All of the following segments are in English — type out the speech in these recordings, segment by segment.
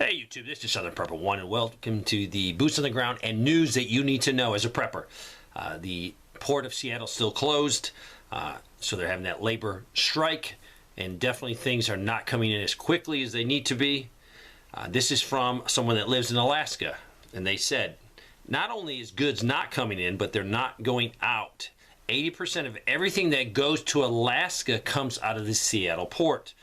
Hey YouTube, this is Southern Prepper 1 and welcome to the Boots on the Ground and news that you need to know as a prepper. The Port of Seattle still closed, so they're having that labor strike, and definitely things are not coming in as quickly as they need to be. This is from someone that lives in Alaska, and they said, not only is goods not coming in, but they're not going out. 80% of everything that goes to Alaska comes out of the Seattle port.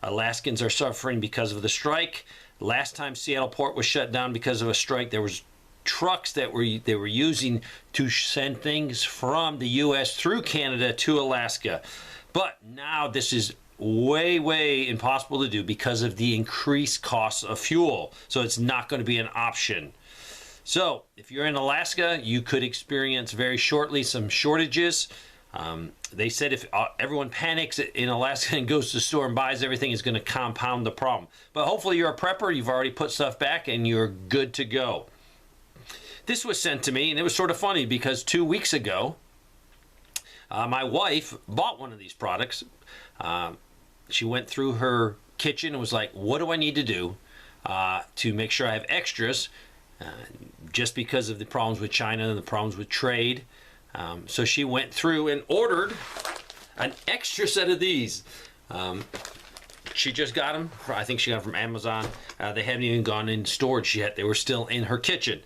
Alaskans are suffering because of the strike. Last time Seattle port was shut down because of a strike, there was trucks that they were using to send things from the U.S. through Canada to Alaska. But now this is way impossible to do because of the increased costs of fuel. So it's not going to be an option. So if you're in Alaska, you could experience very shortly some shortages. They said if everyone panics in Alaska and goes to the store and buys everything, it's going to compound the problem. But hopefully you're a prepper, you've already put stuff back, and you're good to go. This was sent to me, and it was sort of funny because 2 weeks ago, my wife bought one of these products. She went through her kitchen and was like, what do I need to do to make sure I have extras? Just because of the problems with China and the problems with trade. So she went through and ordered an extra set of these. She just got them. I think she got them from Amazon. They haven't even gone in storage yet. They were still in her kitchen.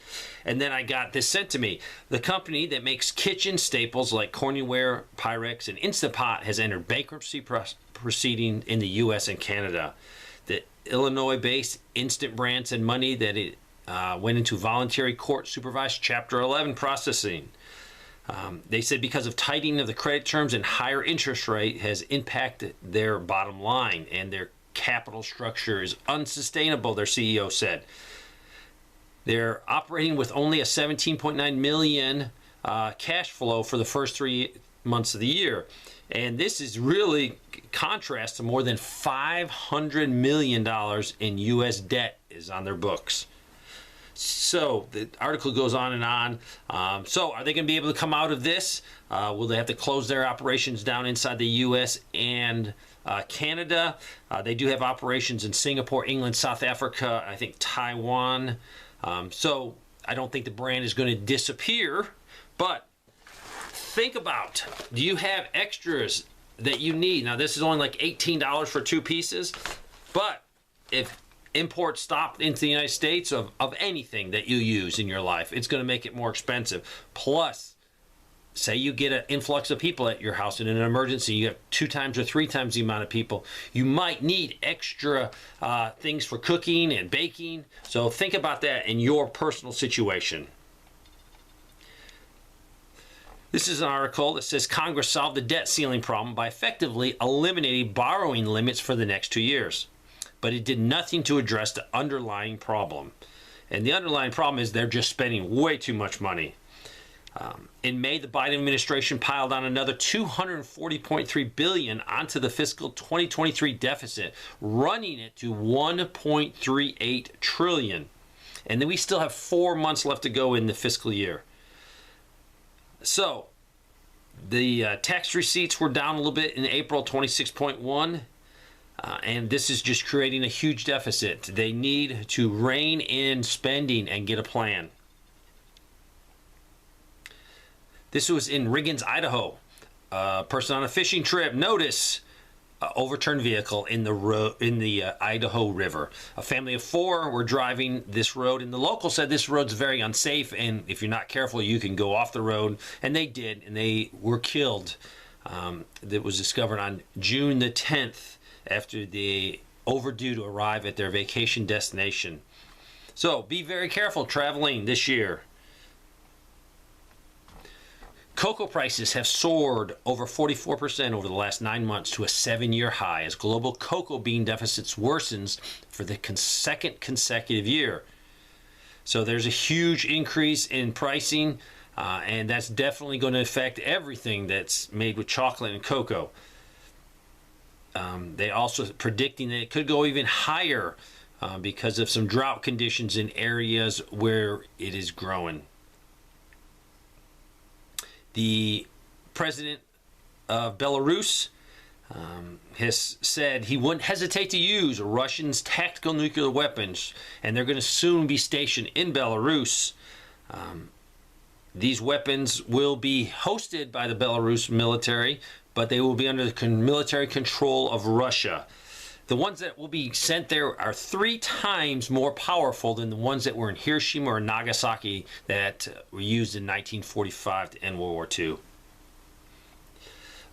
And then I got this sent to me. The company that makes kitchen staples like Corningware, Pyrex, and Instapot has entered bankruptcy proceeding in the U.S. and Canada. The Illinois-based Instant Brand said Monday that it went into voluntary court-supervised Chapter 11 processing. They said because of tightening of the credit terms and higher interest rate has impacted their bottom line and their capital structure is unsustainable, their CEO said. They're operating with only a $17.9 million cash flow for the first 3 months of the year. And this is really contrast to more than $500 million in U.S. debt is on their books. So the article goes on and on. So are they going to be able to come out of this? Will they have to close their operations down inside the U.S. and Canada? They do have operations in Singapore, England, South Africa, I think Taiwan. So I don't think the brand is going to disappear. But think about, do you have extras that you need? Now this is only like $18 for 2 pieces. But if imports stopped into the United States of anything that you use in your life, it's going to make it more expensive. Plus, say you get an influx of people at your house in an emergency, you have 2 times or 3 times the amount of people, you might need extra things for cooking and baking. So think about that in your personal situation. This is an article that says Congress solved the debt ceiling problem by effectively eliminating borrowing limits for the next 2 years. But it did nothing to address the underlying problem. And the underlying problem is they're just spending way too much money. In May, the Biden administration piled on another $240.3 billion onto the fiscal 2023 deficit, running it to $1.38 trillion. And then we still have 4 months left to go in the fiscal year. So the tax receipts were down a little bit in April, 26.1. And this is just creating a huge deficit. They need to rein in spending and get a plan. This was in Riggins, Idaho. A person on a fishing trip noticed an overturned vehicle in the Idaho River. A family of 4 were driving this road, and the local said this road's very unsafe, and if you're not careful, you can go off the road. And they did, and they were killed. That was discovered on June the 10th. After they overdue to arrive at their vacation destination. So be very careful traveling this year. Cocoa prices have soared over 44% over the last 9 months to a 7-year high as global cocoa bean deficits worsens for the second consecutive year. So there's a huge increase in pricing, and that's definitely going to affect everything that's made with chocolate and cocoa. They also predicting that it could go even higher because of some drought conditions in areas where it is growing. The president of Belarus has said he wouldn't hesitate to use Russians' tactical nuclear weapons, and they're going to soon be stationed in Belarus. These weapons will be hosted by the Belarus military, but they will be under the military control of Russia. The ones that will be sent there are 3 times more powerful than the ones that were in Hiroshima or Nagasaki that were used in 1945 to end World War II.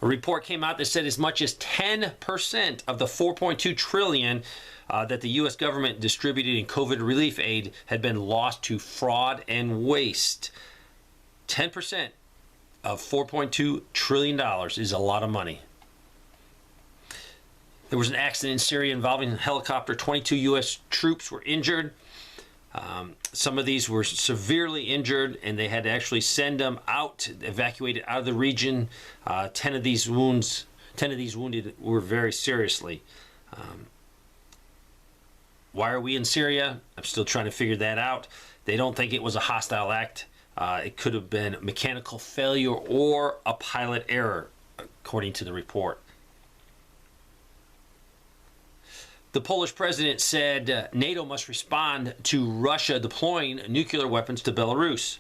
A report came out that said as much as 10% of the $4.2 trillion that the U.S. government distributed in COVID relief aid had been lost to fraud and waste. 10% of $4.2 trillion is a lot of money. There was an accident in Syria involving a helicopter. 22 U.S. troops were injured. Some of these were severely injured, and they had to actually send them out, evacuated out of the region. 10 of these wounded were very seriously. Why are we in Syria? I'm still trying to figure that out. They don't think it was a hostile act. It could have been mechanical failure or a pilot error, according to the report. The Polish president said NATO must respond to Russia deploying nuclear weapons to Belarus.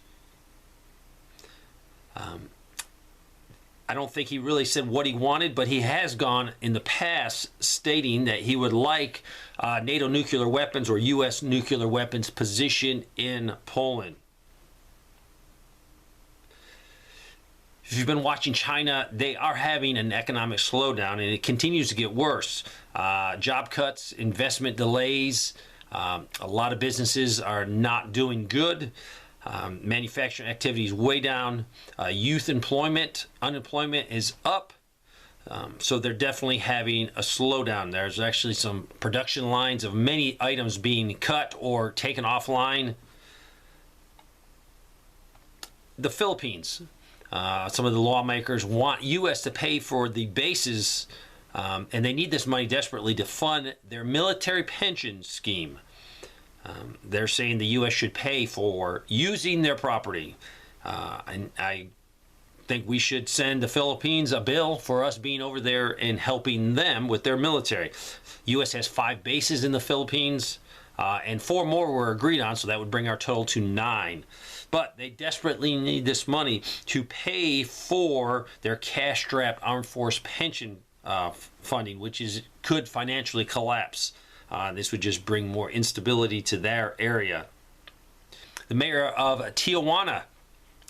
I don't think he really said what he wanted, but he has gone in the past stating that he would like NATO nuclear weapons or U.S. nuclear weapons positioned in Poland. If you've been watching China, they are having an economic slowdown, and it continues to get worse. Job cuts, investment delays, a lot of businesses are not doing good. Manufacturing activity is way down. Youth unemployment is up. So they're definitely having a slowdown. There's actually some production lines of many items being cut or taken offline. The Philippines. Some of the lawmakers want U.S. to pay for the bases, and they need this money desperately to fund their military pension scheme. They're saying the U.S. should pay for using their property. And I think we should send the Philippines a bill for us being over there and helping them with their military. U.S. has 5 bases in the Philippines, and 4 more were agreed on, so that would bring our total to 9. But they desperately need this money to pay for their cash-strapped armed force pension funding, which could financially collapse. This would just bring more instability to their area. The mayor of Tijuana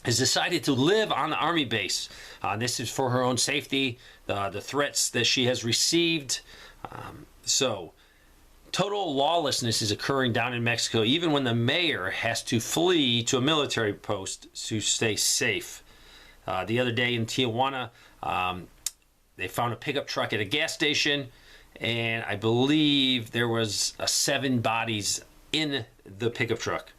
has decided to live on the Army base. This is for her own safety, the threats that she has received. Total lawlessness is occurring down in Mexico, even when the mayor has to flee to a military post to stay safe. The other day in Tijuana, they found a pickup truck at a gas station, and I believe there was 7 bodies in the pickup truck.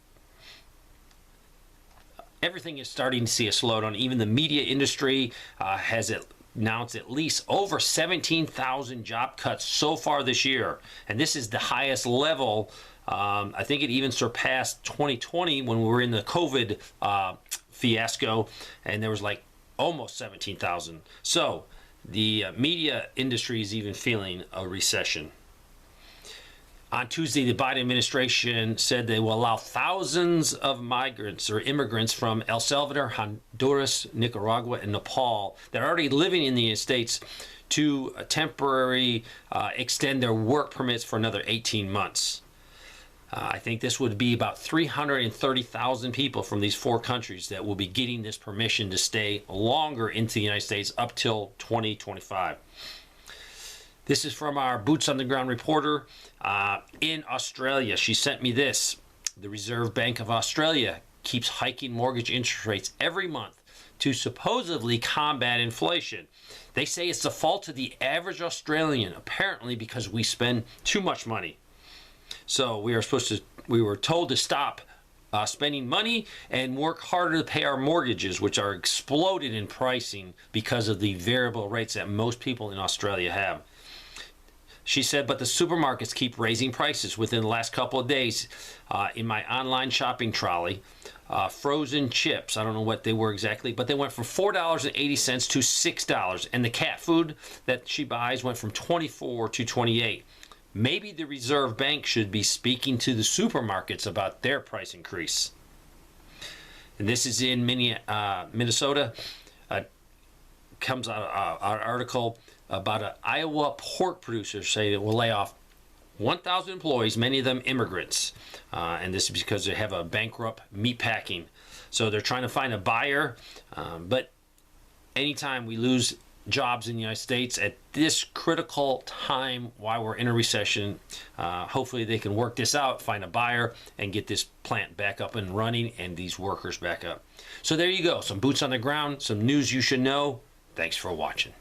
Everything is starting to see a slowdown. Even the media industry has announced at least over 17,000 job cuts so far this year. And this is the highest level. I think it even surpassed 2020 when we were in the COVID fiasco, and there was like almost 17,000. So the media industry is even feeling a recession. On Tuesday, the Biden administration said they will allow thousands of migrants or immigrants from El Salvador, Honduras, Nicaragua, and Nepal that are already living in the United States to temporarily extend their work permits for another 18 months. I think this would be about 330,000 people from these 4 countries that will be getting this permission to stay longer into the United States up till 2025. This is from our Boots on the Ground reporter in Australia. She sent me this. The Reserve Bank of Australia keeps hiking mortgage interest rates every month to supposedly combat inflation. They say it's the fault of the average Australian, apparently because we spend too much money. So we were told to stop spending money and work harder to pay our mortgages, which are exploded in pricing because of the variable rates that most people in Australia have. She said, but the supermarkets keep raising prices. Within the last couple of days, in my online shopping trolley, frozen chips, I don't know what they were exactly, but they went from $4.80 to $6. And the cat food that she buys went from $24 to $28. Maybe the Reserve Bank should be speaking to the supermarkets about their price increase. And this is in Minnesota. Comes out an article about an Iowa pork producer say that will lay off 1,000 employees, many of them immigrants. And this is because they have a bankrupt meat packing. So they're trying to find a buyer. But anytime we lose jobs in the United States at this critical time while we're in a recession, hopefully they can work this out, find a buyer, and get this plant back up and running and these workers back up. So there you go. Some boots on the ground, some news you should know. Thanks for watching.